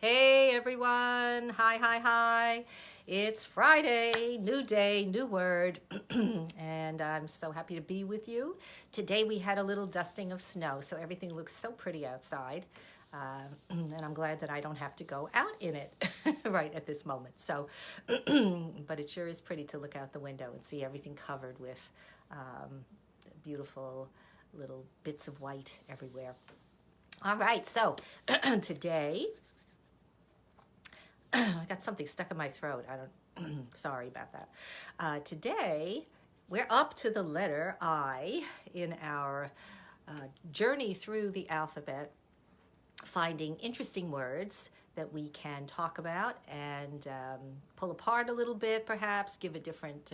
Hey everyone, hi. It's Friday, new day, new word, and I'm so happy to be with you. Today we had a little dusting of snow, so everything looks so pretty outside, and I'm glad that I don't have to go out in it right at this moment. So, but it sure is pretty to look out the window and see everything covered with beautiful little bits of white everywhere. All right, so today I got something stuck in my throat. I don't, sorry about that. Today, we're up to the letter I in our journey through the alphabet, finding interesting words that we can talk about and pull apart a little bit, perhaps, give a different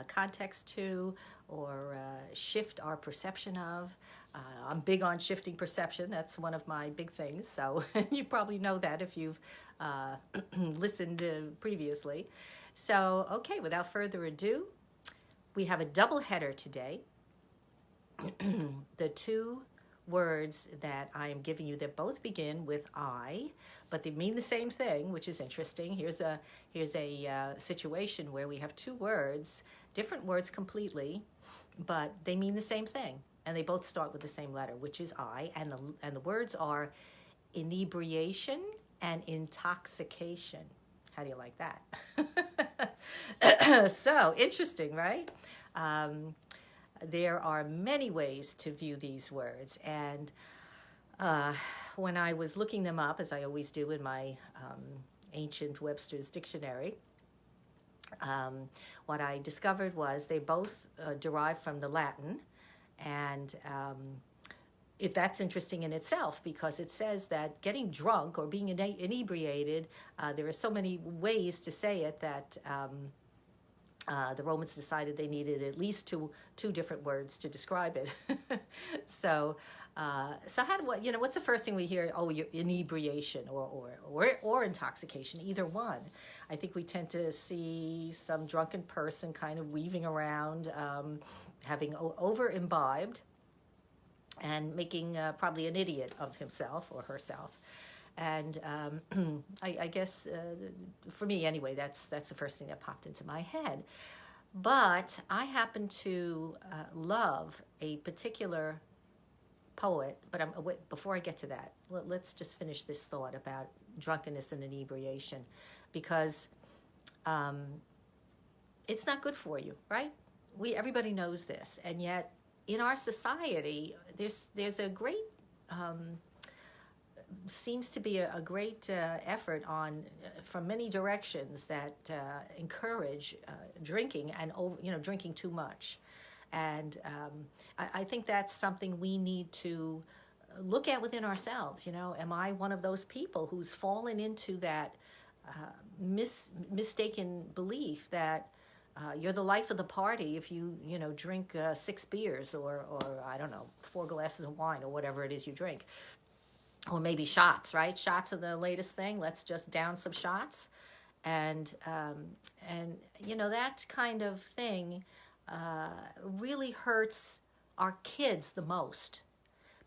context to, or shift our perception of. I'm big on shifting perception. That's one of my big things. So you probably know that if you've listened previously. So, okay, without further ado, we have a double header today. The two words that I am giving you that both begin with I, but they mean the same thing, which is interesting. Here's a situation where we have two words, different words completely, but they mean the same thing, and they both start with the same letter, which is I, and the words are inebriation and intoxication. How do you like that? So interesting, right? There are many ways to view these words, and when I was looking them up, as I always do in my ancient Webster's dictionary, what I discovered was they both derive from the Latin, and if that's interesting in itself, because it says that getting drunk or being inebriated, there are so many ways to say it that the Romans decided they needed at least two different words to describe it. So what's the first thing we hear? Oh, inebriation or intoxication, either one. I think we tend to see some drunken person kind of weaving around, having over imbibed, and making probably an idiot of himself or herself. And I guess for me anyway, that's the first thing that popped into my head. But I happen to love a particular poet. But before I get to that, let's just finish this thought about drunkenness and inebriation, because it's not good for you, right? Everybody knows this, and yet in our society, there's a great seems to be a great effort on from many directions that encourage drinking and drinking too much, and I think that's something we need to look at within ourselves. Am I one of those people who's fallen into that mistaken belief that you're the life of the party if you drink 6 beers or I don't know, 4 glasses of wine or whatever it is you drink. Or maybe shots, right? Shots are the latest thing. Let's just down some shots, and that kind of thing really hurts our kids the most,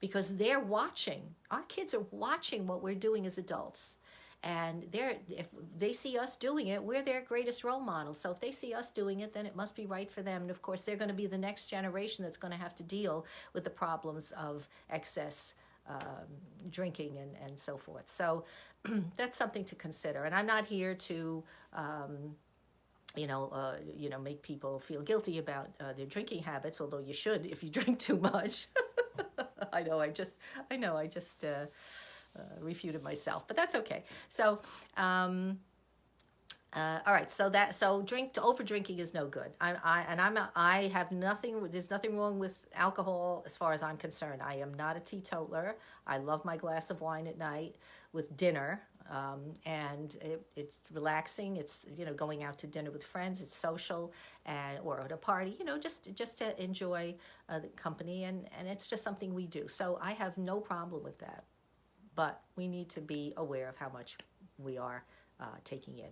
because they're watching. Our kids are watching what we're doing as adults, and if they see us doing it, we're their greatest role model. So if they see us doing it, then it must be right for them. And of course, they're going to be the next generation that's going to have to deal with the problems of excess drinking and so forth. So that's something to consider. And I'm not here to, make people feel guilty about their drinking habits, although you should if you drink too much. I know I just refuted myself, but that's okay. So, all right, over drinking is no good. I have nothing. There's nothing wrong with alcohol as far as I'm concerned. I am not a teetotaler. I love my glass of wine at night with dinner, and it's relaxing. It's going out to dinner with friends. It's social, or at a party. Just to enjoy the company, and it's just something we do. So I have no problem with that, but we need to be aware of how much we are taking in.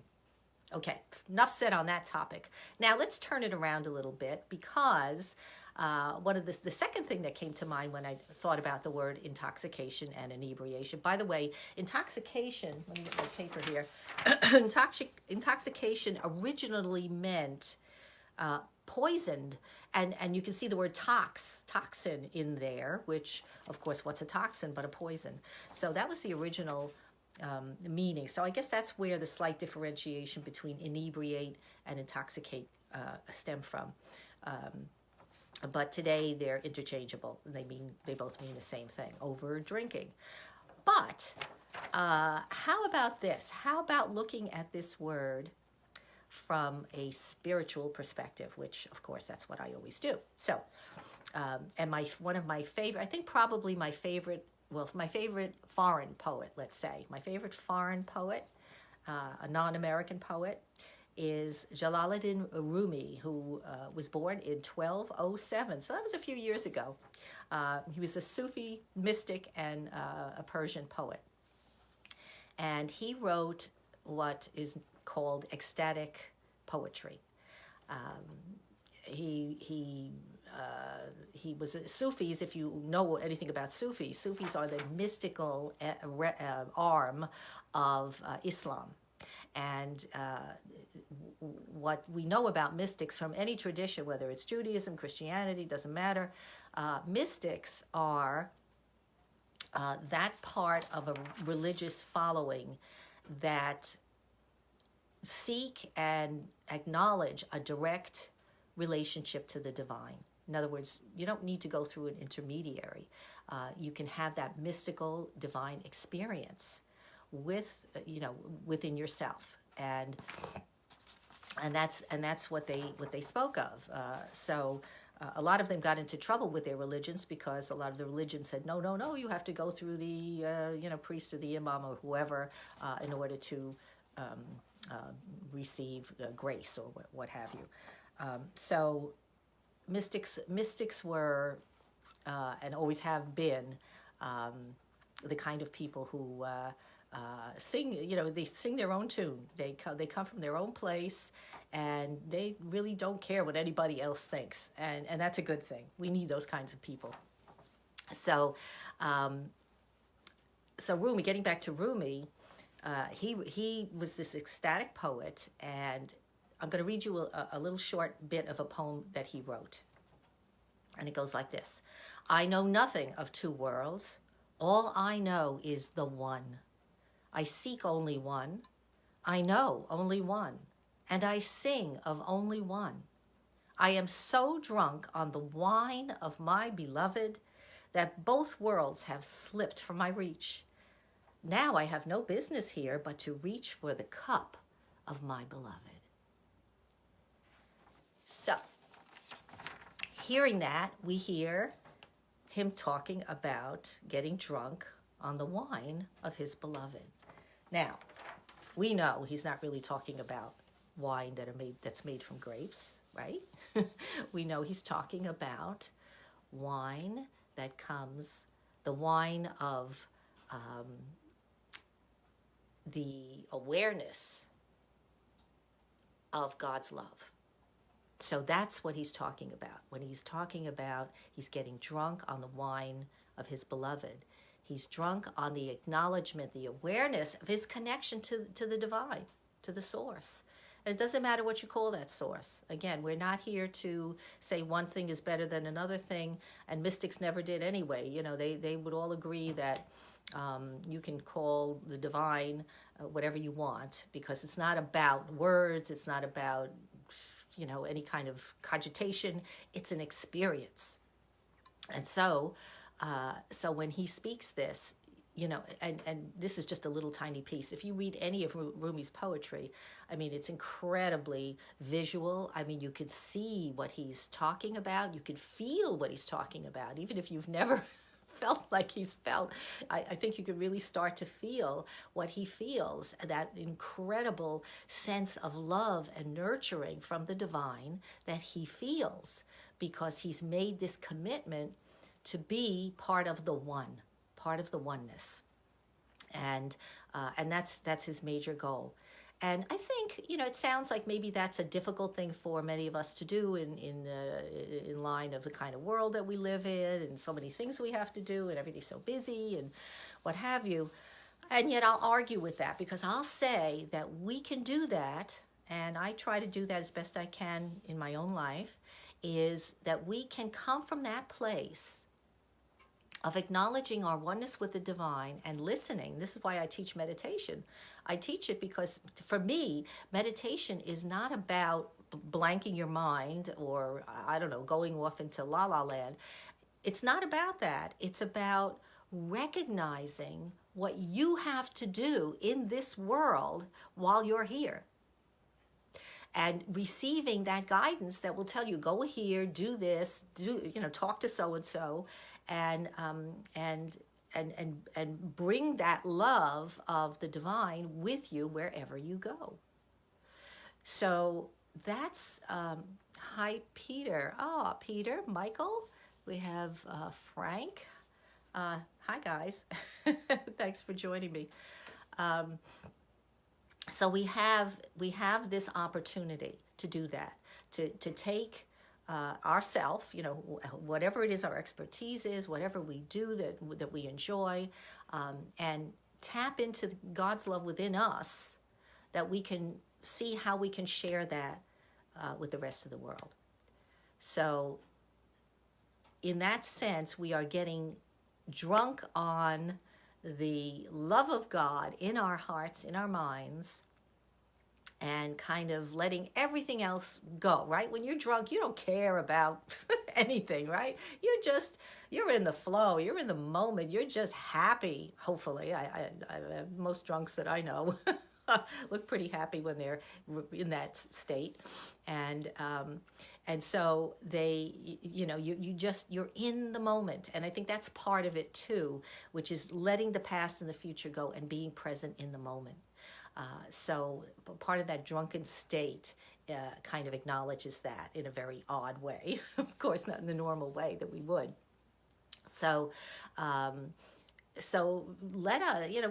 Okay, enough said on that topic. Now let's turn it around a little bit, because one of the second thing that came to mind when I thought about the word intoxication and inebriation. By the way, intoxication, let me get my paper here. Intoxication originally meant poisoned, and you can see the word toxin in there, which, of course, what's a toxin but a poison? So that was the original meaning. So I guess that's where the slight differentiation between inebriate and intoxicate stem from. But today they're interchangeable. They both mean the same thing, over drinking. But how about this? How about looking at this word from a spiritual perspective, which, of course, that's what I always do. So, and one of my favorite, I think probably my favorite foreign poet, let's say, my favorite foreign poet, a non-American poet, is Jalaluddin Rumi, who was born in 1207. So that was a few years ago. He was a Sufi mystic and a Persian poet. And he wrote what is called ecstatic poetry. He was Sufis. If you know anything about Sufis are the mystical arm of Islam. And what we know about mystics from any tradition, whether it's Judaism, Christianity, doesn't matter, mystics are that part of a religious following that seek and acknowledge a direct relationship to the divine. In other words, you don't need to go through an intermediary. You can have that mystical divine experience within yourself, and that's what they spoke of. So a lot of them got into trouble with their religions because a lot of the religions said no, you have to go through the priest or the imam or whoever in order to receive grace or what have you. So mystics were and always have been the kind of people who sing. They sing their own tune. They come from their own place, and they really don't care what anybody else thinks, and that's a good thing. We need those kinds of people. So Rumi, getting back to Rumi, he was this ecstatic poet, and I'm going to read you a little short bit of a poem that he wrote. And it goes like this. I know nothing of two worlds. All I know is the one. I seek only one. I know only one. And I sing of only one. I am so drunk on the wine of my beloved that both worlds have slipped from my reach. Now I have no business here but to reach for the cup of my beloved. So, hearing that, we hear him talking about getting drunk on the wine of his beloved. Now, we know he's not really talking about wine that's made from grapes, right? We know he's talking about wine that comes, the wine of the awareness of God's love. So that's what he's talking about. When he's talking about he's getting drunk on the wine of his beloved, he's drunk on the acknowledgement, the awareness of his connection to the divine, to the source. And it doesn't matter what you call that source. Again, we're not here to say one thing is better than another thing, and mystics never did anyway. They would all agree that you can call the divine whatever you want, because it's not about words, it's not about any kind of cogitation. It's an experience. And so when he speaks this, and this is just a little tiny piece. If you read any of Rumi's poetry, it's incredibly visual. You could see what he's talking about. You could feel what he's talking about, even if you've never felt like he's felt. I think you could really start to feel what he feels, that incredible sense of love and nurturing from the divine that he feels, because he's made this commitment to be part of the one, part of the oneness. And that's his major goal. And I think, it sounds like maybe that's a difficult thing for many of us to do in line of the kind of world that we live in, and so many things we have to do, and everything's so busy and what have you. And yet I'll argue with that, because I'll say that we can do that, and I try to do that as best I can in my own life, is that we can come from that place of acknowledging our oneness with the divine and listening. This is why I teach meditation. I teach it because, for me, meditation is not about blanking your mind or, I don't know, going off into la la land. It's not about that. It's about recognizing what you have to do in this world while you're here, and receiving that guidance that will tell you, go here, do this, talk to so and so, and bring that love of the divine with you wherever you go. So that's hi, Peter. Oh, Peter, Michael. We have Frank. Hi, guys. Thanks for joining me. So we have this opportunity to do that, to take ourself, whatever it is our expertise is, whatever we do that we enjoy, and tap into God's love within us, that we can see how we can share that with the rest of the world. So in that sense, we are getting drunk on the love of God in our hearts, in our minds, and kind of letting everything else go, right? When you're drunk, you don't care about anything, right? You're in the flow, you're in the moment, you're just happy, hopefully. Most drunks that I know look pretty happy when they're in that state. And so they, you're in the moment. And I think that's part of it too, which is letting the past and the future go and being present in the moment. So part of that drunken state kind of acknowledges that in a very odd way. Of course, not in the normal way that we would. So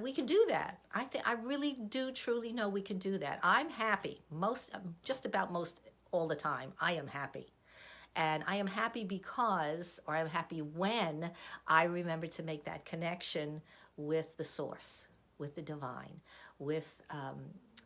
we can do that. I really do truly know we can do that. I'm happy just about most all the time. I am happy. And I am happy because, or I'm happy when I remember to make that connection with the source, with the divine, with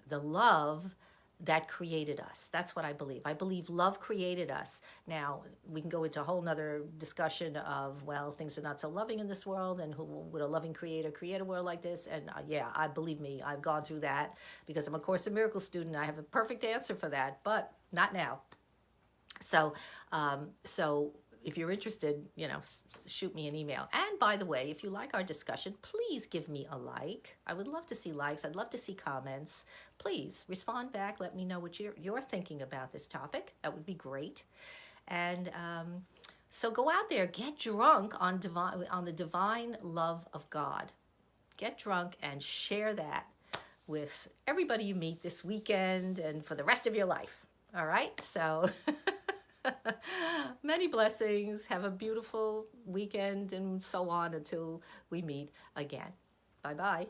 the love that created us. That's what I believe. I believe love created us. Now, we can go into a whole nother discussion of, well, things are not so loving in this world, and who would a loving creator create a world like this? And I believe me, I've gone through that because I'm a Course in Miracles student. I have a perfect answer for that, but not now. So if you're interested, shoot me an email. And by the way, if you like our discussion, please give me a like. I would love to see likes. I'd love to see comments. Please respond back. Let me know what you're thinking about this topic. That would be great. And so go out there, get drunk on the divine love of God. Get drunk and share that with everybody you meet this weekend and for the rest of your life. All right? So many blessings. Have a beautiful weekend and so on until we meet again. Bye-bye.